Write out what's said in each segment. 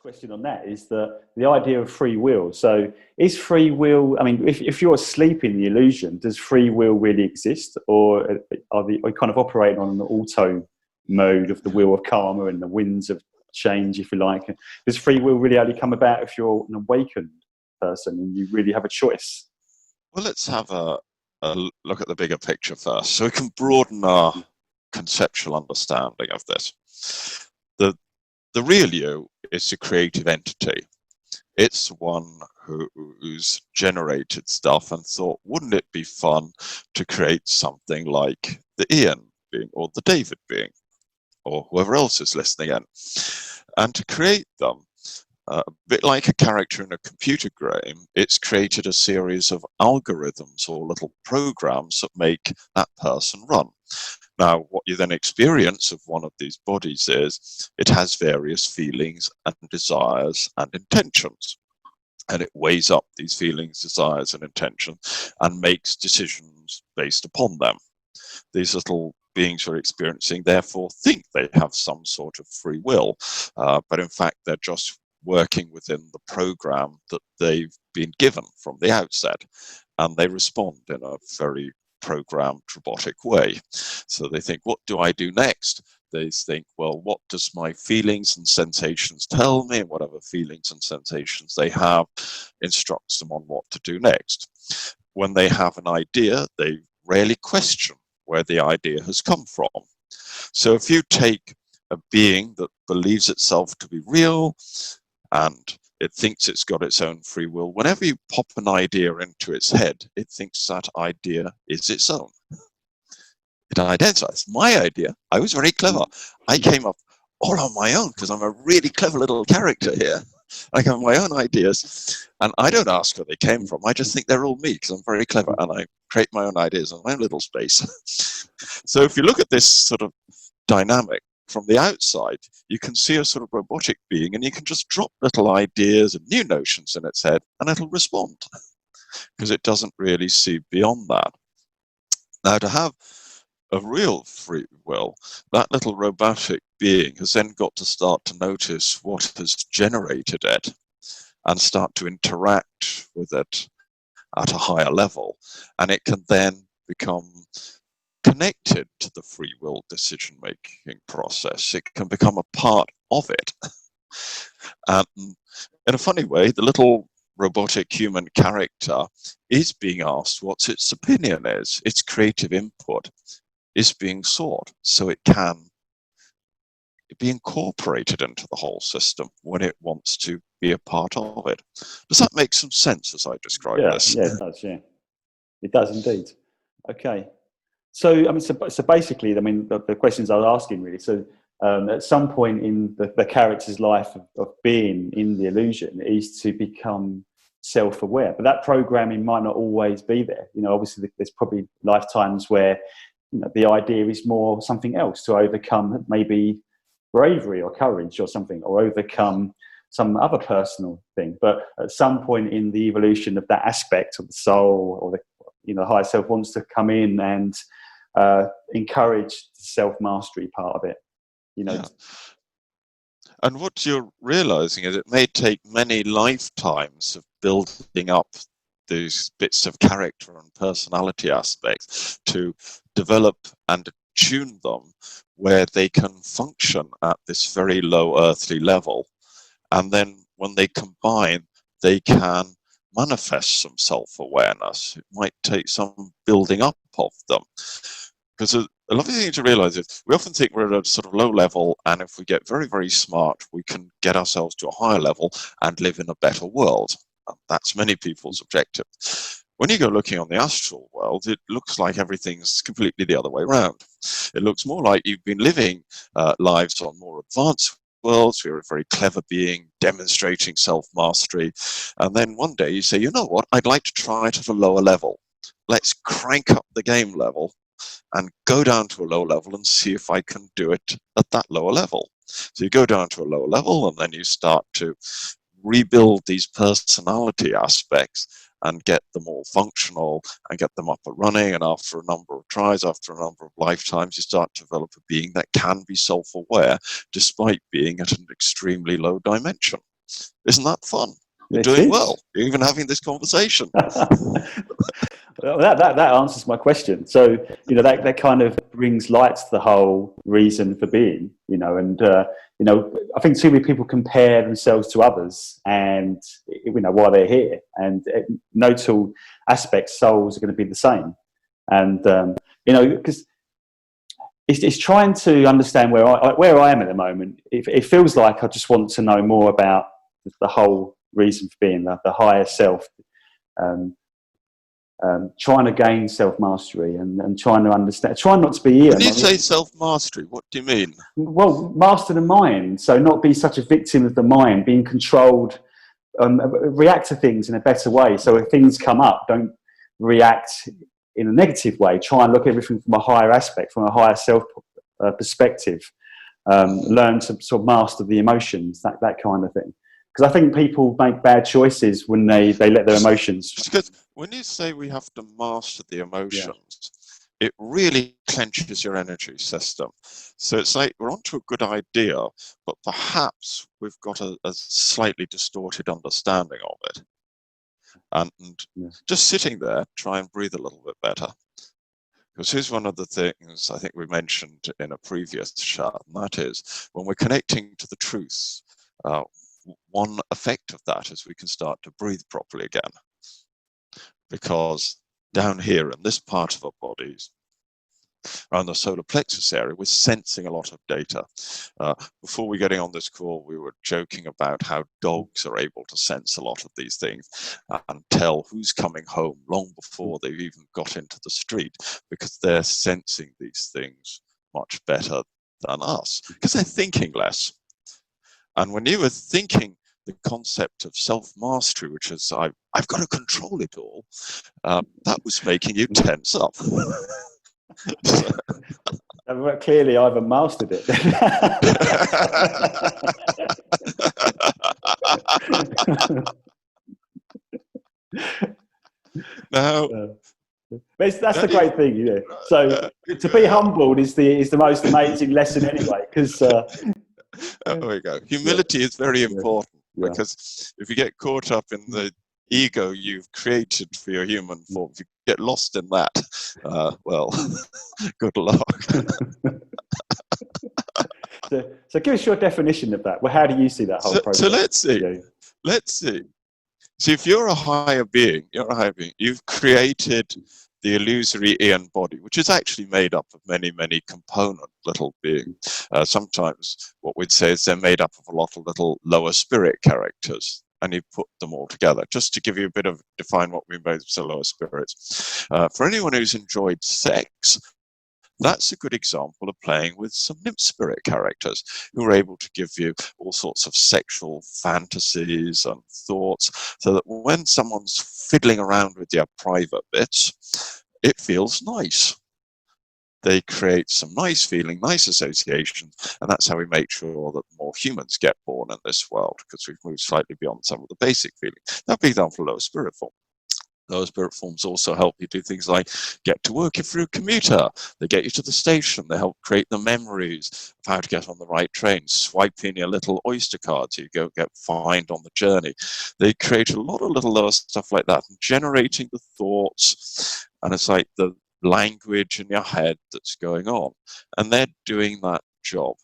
question on that is the idea of free will. So is free will, I mean, if you're asleep in the illusion, does free will really exist? Or are we kind of operating on an auto mode of the wheel of karma and the winds of change, if you like? Does free will really only come about if you're an awakened person and you really have a choice? Well, let's have a look at the bigger picture first, so we can broaden our conceptual understanding of this. The real you is a creative entity. It's one who's generated stuff and thought, wouldn't it be fun to create something like the Ian being or the David being or whoever else is listening in. And to create them, a bit like a character in a computer game, it's created a series of algorithms or little programs that make that person run. Now, what you then experience of one of these bodies is it has various feelings and desires and intentions. And it weighs up these feelings, desires, and intentions and makes decisions based upon them. These little beings you're experiencing therefore think they have some sort of free will, but in fact they're just working within the program that they've been given from the outset, and they respond in a very programmed robotic way. So they think, what do I do next? They think, well, what does my feelings and sensations tell me? And whatever feelings and sensations they have instructs them on what to do next. When they have an idea, they rarely question where the idea has come from. So if you take a being that believes itself to be real and it thinks it's got its own free will, whenever you pop an idea into its head, it thinks that idea is its own. It identifies, my idea, I was very clever. I came up all on my own because I'm a really clever little character here. I have my own ideas, and I don't ask where they came from. I just think they're all me because I'm very clever, and I create my own ideas in my own little space. So if you look at this sort of dynamic from the outside, you can see a sort of robotic being, and you can just drop little ideas and new notions in its head, and it'll respond because it doesn't really see beyond that. Now, to have a real free will, that little robotic being has then got to start to notice what has generated it and start to interact with it at a higher level. And it can then become connected to the free will decision-making process. It can become a part of it. And in a funny way, the little robotic human character is being asked what its opinion is. Its creative input is being sought, so it can be incorporated into the whole system when it wants to be a part of it. Does that make some sense as I describe this? Yeah, it does. Yeah, it does indeed. Okay, so I mean, so basically, I mean, the questions I was asking really. So at some point in the character's life of being in the illusion is to become self-aware, but that programming might not always be there. You know, obviously, there's probably lifetimes where the idea is more something else to overcome, maybe bravery or courage or something, or overcome some other personal thing. But at some point in the evolution of that aspect of the soul or the higher self wants to come in and encourage the self-mastery part of it. Yeah. And what you're realizing is it may take many lifetimes of building up these bits of character and personality aspects to develop and tune them where they can function at this very low earthly level. And then when they combine, they can manifest some self-awareness. It might take some building up of them. Because a lovely thing to realize is we often think we're at a sort of low level, and if we get very, very smart, we can get ourselves to a higher level and live in a better world. That's many people's objective. When you go looking on the astral world, it looks like everything's completely the other way around. It looks more like you've been living lives on more advanced worlds. You're a very clever being demonstrating self-mastery. And then one day you say, you know what, I'd like to try it at a lower level. Let's crank up the game level and go down to a low level and see if I can do it at that lower level. So you go down to a lower level, and then you start to rebuild these personality aspects and get them all functional and get them up and running. And after a number of tries, after a number of lifetimes, you start to develop a being that can be self-aware despite being at an extremely low dimension. Isn't that fun? You're It doing is. well. You're even having this conversation. Well, that answers my question. So, that kind of brings light to the whole reason for being, and, I think too many people compare themselves to others and, why they're here. And not all aspects, souls are going to be the same. And, because it's trying to understand where I am at the moment. It feels like I just want to know more about the whole reason for being, the higher self. Trying to gain self-mastery and trying to understand, trying not to be here. When you say self-mastery, what do you mean? Well, master the mind, so not be such a victim of the mind, being controlled, react to things in a better way. So if things come up, don't react in a negative way. Try and look at everything from a higher aspect, from a higher self perspective. Learn to sort of master the emotions, that kind of thing. Because I think people make bad choices when they let their emotions. Because when you say we have to master the emotions, it really clenches your energy system. So it's like we're onto a good idea, but perhaps we've got a slightly distorted understanding of it. And just sitting there, try and breathe a little bit better. Because here's one of the things I think we mentioned in a previous chat, and that is when we're connecting to the truth, one effect of that is we can start to breathe properly again. Because down here in this part of our bodies, around the solar plexus area, we're sensing a lot of data. Before we getting on this call, we were joking about how dogs are able to sense a lot of these things and tell who's coming home long before they've even got into the street, because they're sensing these things much better than us, because they're thinking less. And when you were thinking the concept of self-mastery, which is I've got to control it all, that was making you tense up. Clearly, I haven't mastered it. Now, that's the great thing, So to be humbled is the most amazing lesson, anyway. Because there we go. Humility is very important, because if you get caught up in the ego you've created for your human form, if you get lost in that, well, good luck. So give us your definition of that. Well, how do you see that whole process? So let's see. So if you're a higher being, you've created the illusory Ian body, which is actually made up of many, many component little beings. Sometimes what we'd say is they're made up of a lot of little lower spirit characters, and you put them all together. Just to give you a bit of, define what we mean by lower spirits. For anyone who's enjoyed sex, that's a good example of playing with some nymph spirit characters who are able to give you all sorts of sexual fantasies and thoughts, so that when someone's fiddling around with your private bits, it feels nice. They create some nice feeling, nice associations, and that's how we make sure that more humans get born in this world, because we've moved slightly beyond some of the basic feelings. That'd be done for lower spirit form. Lower spirit forms also help you do things like get to work if you're a commuter. They get you to the station. They help create the memories of how to get on the right train. Swipe in your little Oyster card so you go get fined on the journey. They create a lot of little lower stuff like that, and generating the thoughts. And it's like the language in your head that's going on. And they're doing that job.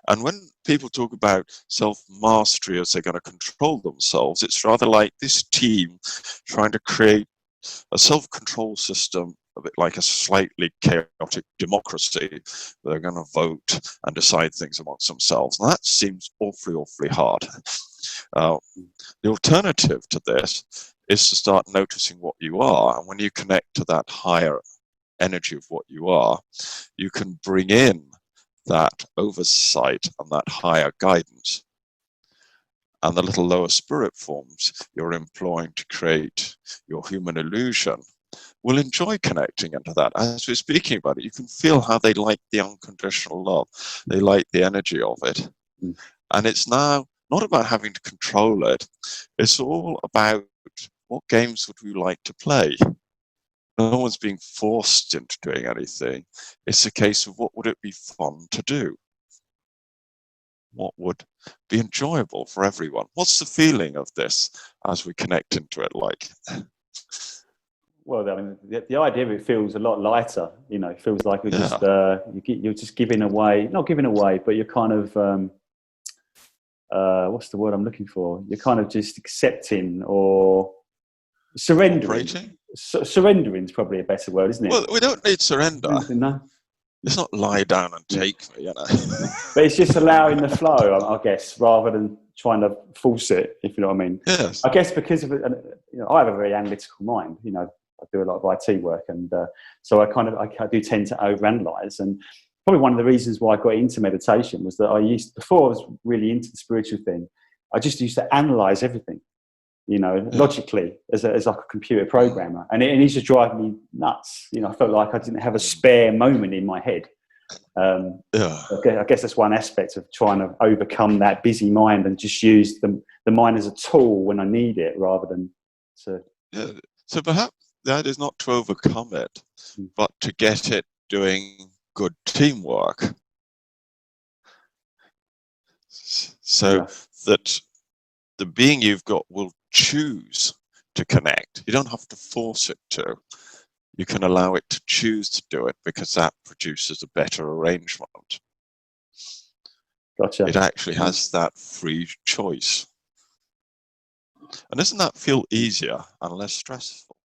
And when people talk about self-mastery as they're going to control themselves, it's rather like this team trying to create a self-control system, a bit like a slightly chaotic democracy. They're going to vote and decide things amongst themselves. And that seems awfully, awfully hard. The alternative to this is to start noticing what you are. And when you connect to that higher energy of what you are, you can bring in that oversight and that higher guidance. And the little lower spirit forms you're employing to create your human illusion will enjoy connecting into that. As we're speaking about it, you can feel how they like the unconditional love. They like the energy of it. And it's now not about having to control it. It's all about what games would we like to play. No one's being forced into doing anything. It's a case of what would it be fun to do? What would be enjoyable for everyone. What's the feeling of this as we connect into it like? Well, I mean, the idea of it feels a lot lighter. You know, it feels like you're just you're just giving away, not giving away, but you're kind of what's the word I'm looking for? You're kind of just accepting or surrendering. Surrendering is probably a better word, isn't it? Well, we don't need surrender. No. It's not lie down and take me, you know. But it's just allowing the flow, I guess, rather than trying to force it, if you know what I mean. Yes. I guess because of it, you know, I have a very analytical mind. You know, I do a lot of IT work, and so I do tend to overanalyze. And probably one of the reasons why I got into meditation was that before I was really into the spiritual thing, I just used to analyze everything, you know, logically as like a computer programmer, and it used to drive me nuts. You know, I felt like I didn't have a spare moment in my head. I guess that's one aspect of trying to overcome that busy mind and just use the mind as a tool when I need it, rather than to. Yeah. So perhaps that is not to overcome it, but to get it doing good teamwork. So that the being you've got will choose to connect. You don't have to force it to. You can allow it to choose to do it, because that produces a better arrangement. Gotcha. It actually has that free choice. And doesn't that feel easier and less stressful?